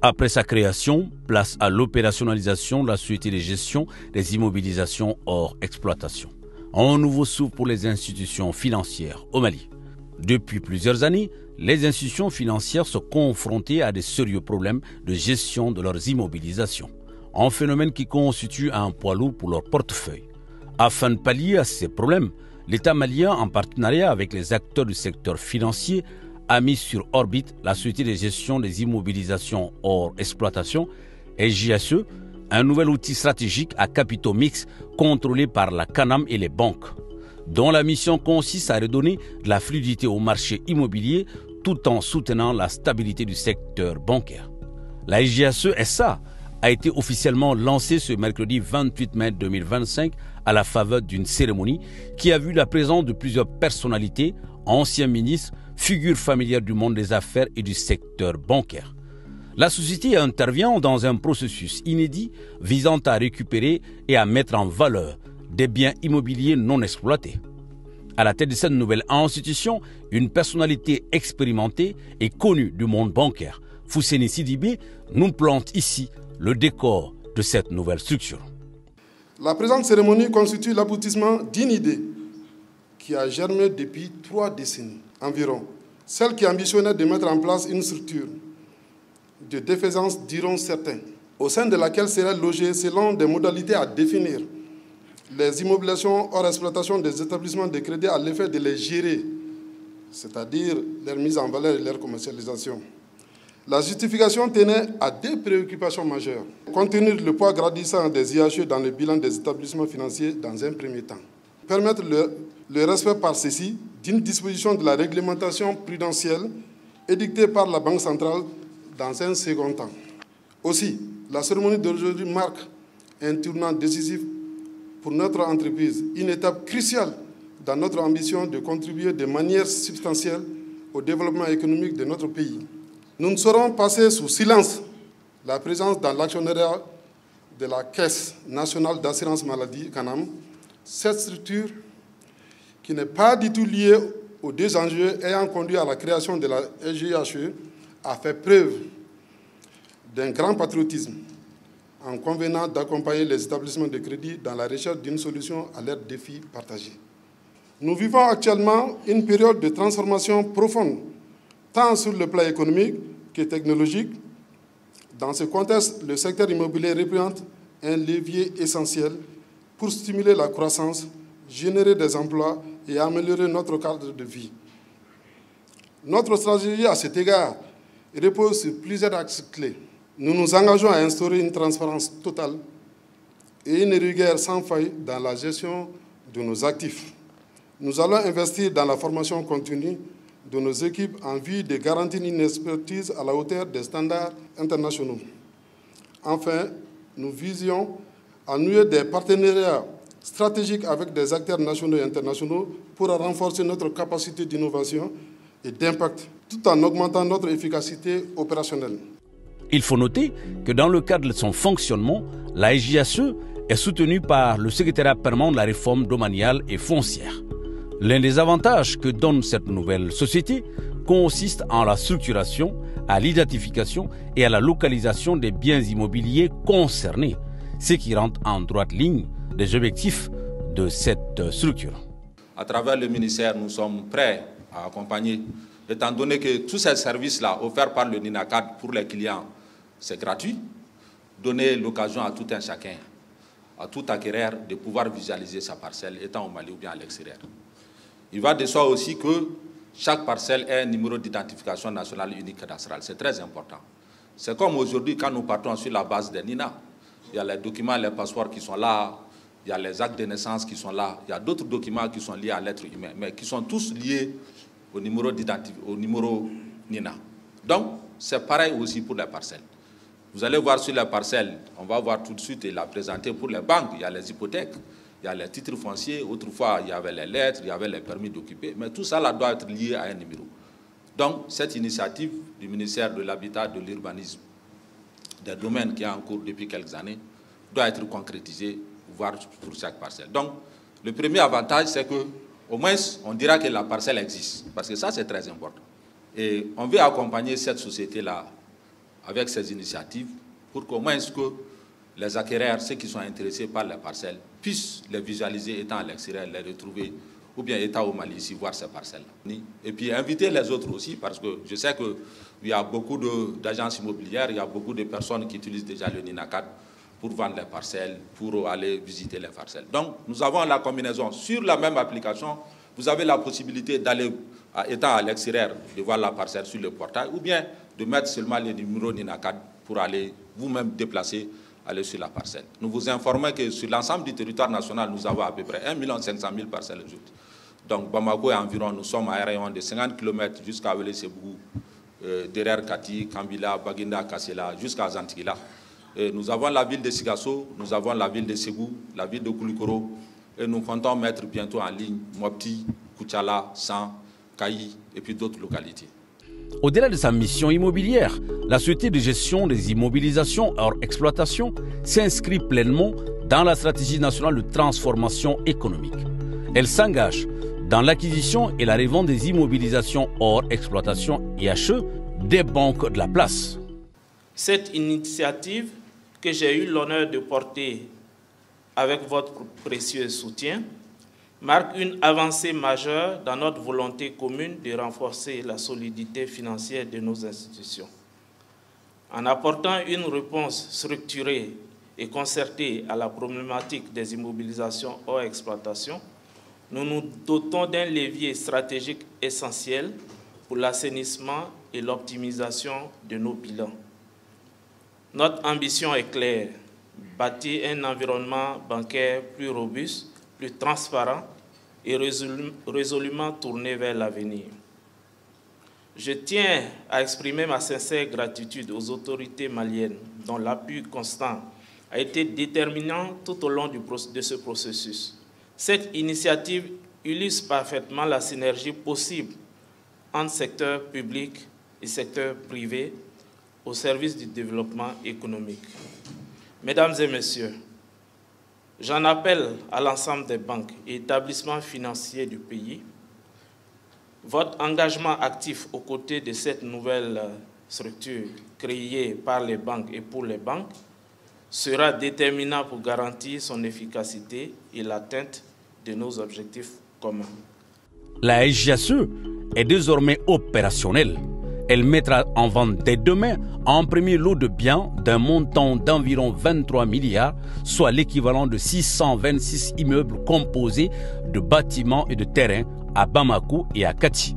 Après sa création, place à l'opérationnalisation de la société de gestion des immobilisations hors exploitation. Un nouveau souffle pour les institutions financières au Mali. Depuis plusieurs années, les institutions financières sont confrontées à de sérieux problèmes de gestion de leurs immobilisations. Un phénomène qui constitue un poids lourd pour leur portefeuille. Afin de pallier à ces problèmes, l'État malien, en partenariat avec les acteurs du secteur financier, a mis sur orbite la société de gestion des immobilisations hors exploitation, SJSE, un nouvel outil stratégique à capitaux mixtes contrôlé par la CANAM et les banques, dont la mission consiste à redonner de la fluidité au marché immobilier tout en soutenant la stabilité du secteur bancaire. La SJSE SA a été officiellement lancée ce mercredi 28 mai 2025 à la faveur d'une cérémonie qui a vu la présence de plusieurs personnalités, anciens ministres, figures familières du monde des affaires et du secteur bancaire. La société intervient dans un processus inédit visant à récupérer et à mettre en valeur des biens immobiliers non exploités. À la tête de cette nouvelle institution, une personnalité expérimentée et connue du monde bancaire, Fousseni Sidibé, nous plante ici le décor de cette nouvelle structure. La présente cérémonie constitue l'aboutissement d'une idée qui a germé depuis 3 décennies environ. Celle qui ambitionnait de mettre en place une structure de défaisance, diront certains, au sein de laquelle seraient logées, selon des modalités à définir, les immobilisations hors exploitation des établissements de crédit à l'effet de les gérer, c'est-à-dire leur mise en valeur et leur commercialisation. La justification tenait à 2 préoccupations majeures. Contenir le poids grandissant des IHE dans le bilan des établissements financiers dans un premier temps. Permettre le respect par ceux-ci d'une disposition de la réglementation prudentielle édictée par la Banque centrale dans un second temps. Aussi, la cérémonie d'aujourd'hui marque un tournant décisif pour notre entreprise, une étape cruciale dans notre ambition de contribuer de manière substantielle au développement économique de notre pays. Nous ne saurons passer sous silence la présence dans l'actionnariat de la Caisse nationale d'assurance maladie, CANAM. Cette structure, qui n'est pas du tout liée aux 2 enjeux ayant conduit à la création de la SJHE, a fait preuve d'un grand patriotisme en convenant d'accompagner les établissements de crédit dans la recherche d'une solution à leurs défis partagés. Nous vivons actuellement une période de transformation profonde, tant sur le plan économique que technologique. Dans ce contexte, le secteur immobilier représente un levier essentiel pour stimuler la croissance, générer des emplois et améliorer notre cadre de vie. Notre stratégie à cet égard repose sur plusieurs axes clés. Nous nous engageons à instaurer une transparence totale et une rigueur sans faille dans la gestion de nos actifs. Nous allons investir dans la formation continue de nos équipes en vue de garantir une expertise à la hauteur des standards internationaux. Enfin, nous visions à nouer des partenariats stratégiques avec des acteurs nationaux et internationaux pour renforcer notre capacité d'innovation et d'impact, tout en augmentant notre efficacité opérationnelle. Il faut noter que dans le cadre de son fonctionnement, la SJSE est soutenue par le secrétariat permanent de la réforme domaniale et foncière. L'un des avantages que donne cette nouvelle société consiste en la structuration, à l'identification et à la localisation des biens immobiliers concernés, ce qui rentre en droite ligne des objectifs de cette structure. À travers le ministère, nous sommes prêts à accompagner, étant donné que tous ces services-là offerts par le NINACAD pour les clients, c'est gratuit, donner l'occasion à tout un chacun, à tout acquéreur de pouvoir visualiser sa parcelle, étant au Mali ou bien à l'extérieur. Il va de soi aussi que chaque parcelle ait un numéro d'identification nationale unique cadastral. C'est très important. C'est comme aujourd'hui, quand nous partons sur la base des NINA. Il y a les documents, les passeports qui sont là, il y a les actes de naissance qui sont là, il y a d'autres documents qui sont liés à l'être humain, mais qui sont tous liés au numéro NINA. Donc, c'est pareil aussi pour les parcelles. Vous allez voir sur les parcelles, on va voir tout de suite et la présenter pour les banques. Il y a les hypothèques, il y a les titres fonciers. Autrefois, il y avait les lettres, il y avait les permis d'occuper. Mais tout ça là, doit être lié à un numéro. Donc, cette initiative du ministère de l'Habitat, de l'Urbanisme, des domaines qui est en cours depuis quelques années, doit être concrétisée, voire pour chaque parcelle. Donc, le premier avantage, c'est qu'au moins, on dira que la parcelle existe. Parce que ça, c'est très important. Et on veut accompagner cette société-là avec ces initiatives pour qu'au moins que les acquéreurs, ceux qui sont intéressés par les parcelles, puissent les visualiser étant à l'extérieur, les retrouver, ou bien étant au Mali ici, voir ces parcelles-là. Et puis inviter les autres aussi, parce que je sais qu'il y a beaucoup d'agences immobilières, il y a beaucoup de personnes qui utilisent déjà le NINACAD pour vendre les parcelles, pour aller visiter les parcelles. Donc, nous avons la combinaison. Sur la même application, vous avez la possibilité d'aller, étant à l'extérieur, de voir la parcelle sur le portail, ou bien de mettre seulement les numéros NINACAD pour aller vous-même déplacer, aller sur la parcelle. Nous vous informons que sur l'ensemble du territoire national, nous avons à peu près 1 500 000 parcelles ajoutées. Donc, Bamako et environ, nous sommes à un rayon de 50 km jusqu'à Wele-Sebou, derrière Kati, Kambila, Baginda, Kassela, jusqu'à Zantigila. Nous avons la ville de Sigasso, nous avons la ville de Ségou, la ville de Koulikoro, et nous comptons mettre bientôt en ligne Mopti, Kouchala, San, Kayi et puis d'autres localités. Au-delà de sa mission immobilière, la société de gestion des immobilisations hors exploitation s'inscrit pleinement dans la stratégie nationale de transformation économique. Elle s'engage dans l'acquisition et la revente des immobilisations hors exploitation IHE des banques de la place. Cette initiative que j'ai eu l'honneur de porter avec votre précieux soutien marque une avancée majeure dans notre volonté commune de renforcer la solidité financière de nos institutions. En apportant une réponse structurée et concertée à la problématique des immobilisations hors exploitation, nous nous dotons d'un levier stratégique essentiel pour l'assainissement et l'optimisation de nos bilans. Notre ambition est claire, bâtir un environnement bancaire plus robuste, plus transparent et résolument tourné vers l'avenir. Je tiens à exprimer ma sincère gratitude aux autorités maliennes dont l'appui constant a été déterminant tout au long de ce processus. Cette initiative illustre parfaitement la synergie possible entre secteur public et secteur privé au service du développement économique. Mesdames et messieurs, j'en appelle à l'ensemble des banques et établissements financiers du pays. Votre engagement actif aux côtés de cette nouvelle structure créée par les banques et pour les banques sera déterminant pour garantir son efficacité et l'atteinte de nos objectifs communs. La SGSE est désormais opérationnelle. Elle mettra en vente dès demain un premier lot de biens d'un montant d'environ 23 milliards, soit l'équivalent de 626 immeubles composés de bâtiments et de terrains à Bamako et à Kati.